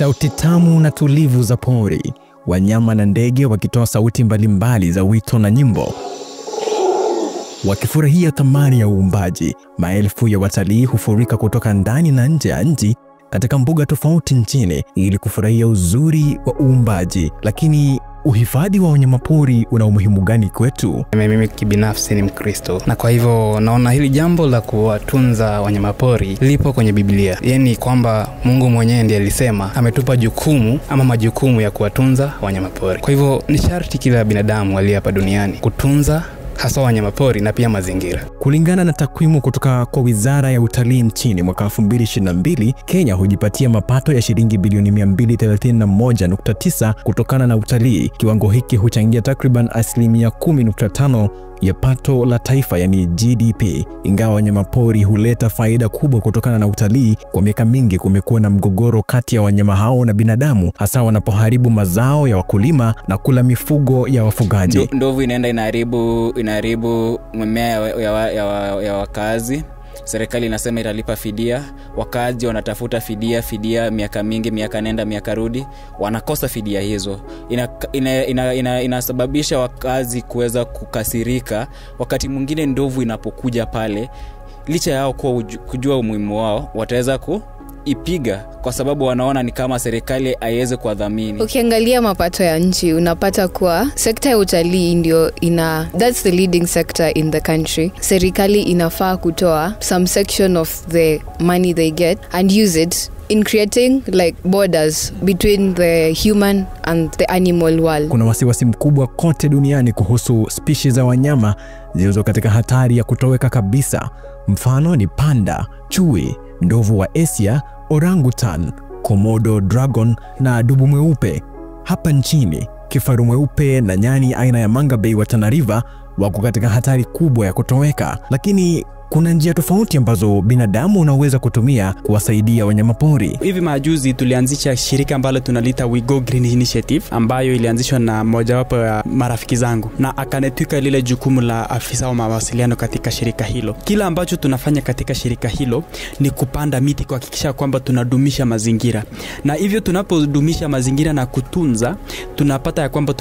Sauti tamu na tulivu za pori, wanyama na ndege wakitoa sauti mbalimbali za wito na nyimbo. Wakifurahia thamani ya uumbaji, maelfu ya watalii hufurika kutoka ndani na nje ya nchi katika mbuga tofauti nchini ili kufurahia uzuri wa uumbaji. Lakini uhifadhi wa wanyamapori una umuhimu gani kwetu? Mimi kibinafsi ni Mkristo, na kwa hivyo naona hili jambo la kuwatunza wanyamapori lipo kwenye Biblia. Yaani kwamba Mungu mwenyewe ndiye alisema ametupa majukumu ya kuwatunza wanyamapori. Kwa hivyo ni sharti kila binadamu aliye hapa duniani kutunza hasa wanyamapori na pia mazingira. Kulingana na takwimu kutoka kwa Wizara ya Utalii nchini mwaka 2022, Kenya hujipatia mapato ya shilingi bilioni 231.9 kutokana na utalii. Kiwango hiki huchangia takriban 10.5% ya pato la taifa, yani GDP. Ingawa wanyamapori huleta faida kubwa kutokana na utalii, kwa miaka mingi kumekuwa na mgogoro kati ya wanyama hao na binadamu, hasa wanapoharibu mazao ya wakulima na kula mifugo ya wafugaji. Ndovu inaenda inaharibu mimea ya wakazi. Serikali inasema italipa fidia, wakazi wanatafuta fidia miaka mingi, miaka nenda miaka rudi, wanakosa fidia hizo. Inasababisha wakazi kuweza kukasirika wakati mwingine ndovu inapokuja pale. Licha yao kujua umuhimu wao, wataweza kuipiga kwa sababu wanaona ni kama serikali haiweze kuadhamini. Ukiangalia mapato ya nchi unapata kuwa sekta ya utalii ndio that's the leading sector in the country. Serikali inafaa kutoa some section of the money they get and use it in creating like borders between the human and the animal world. Kuna wasiwasi mkubwa kote duniani kuhusu species za wanyama zilizo katika hatari ya kutoweka kabisa. Mfano ni panda, chui, ndovu wa Asia, orangutan, komodo dragon na dubu mweupe. Hapa nchini, kifaru mweupe na nyani aina ya manga bay wa Tana River wako katika hatari kubwa ya kutoweka. Lakini kuna njia tofauti ambazo binadamu unaweza kutumia kuwasaidia wanyamapori. Hivi majuzi tulianzisha shirika ambalo tunalita We Go Green Initiative, ambayo ilianzishwa na mojawapo ya marafiki zangu, na akanetwika lile jukumu la afisa wa mawasiliano katika shirika hilo. Kila ambacho tunafanya katika shirika hilo ni kupanda miti kuhakikisha kwamba tunadumisha mazingira. Na hivyo tunapodumisha mazingira na kutunza, tunapata ya kwamba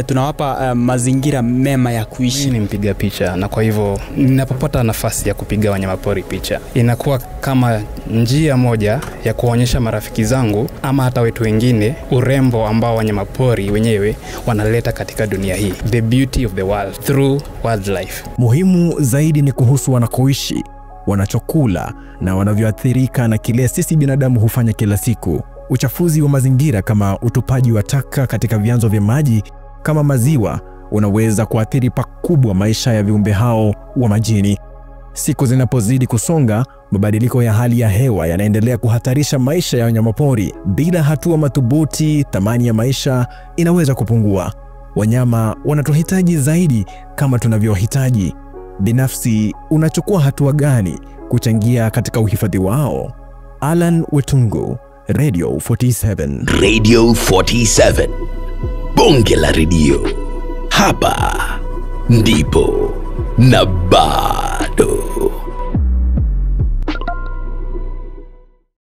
tunawapa mazingira mema ya kuishi. Mimi ni mpiga picha, na kwa hivyo ninapopata nafasi ya kupiga wanyamapori picha, inakuwa kama njia moja ya kuonyesha marafiki zangu ama hata wetu wengine urembo ambao wanyamapori wenyewe wanaleta katika dunia hii, the beauty of the world through wildlife. Muhimu zaidi ni kuhusu wanakoishi, wanachokula na wanavyoathirika na kile sisi binadamu hufanya kila siku. Uchafuzi wa mazingira kama utupaji wa taka katika vyanzo vya maji kama maziwa unaweza kuathiri pakubwa maisha ya viumbe hao wa majini. Siku zinapozidi kusonga, mabadiliko ya hali ya hewa yanaendelea kuhatarisha maisha ya wanyamapori. Bila hatua madhubuti, thamani ya maisha inaweza kupungua. Wanyama wanatuhitaji zaidi kama tunavyohitaji. Binafsi, unachukua hatua gani kuchangia katika uhifadhi wao? Alan Wetungu, Radio 47. Radio 47. Bonge la radio. Hapa ndipo na bado.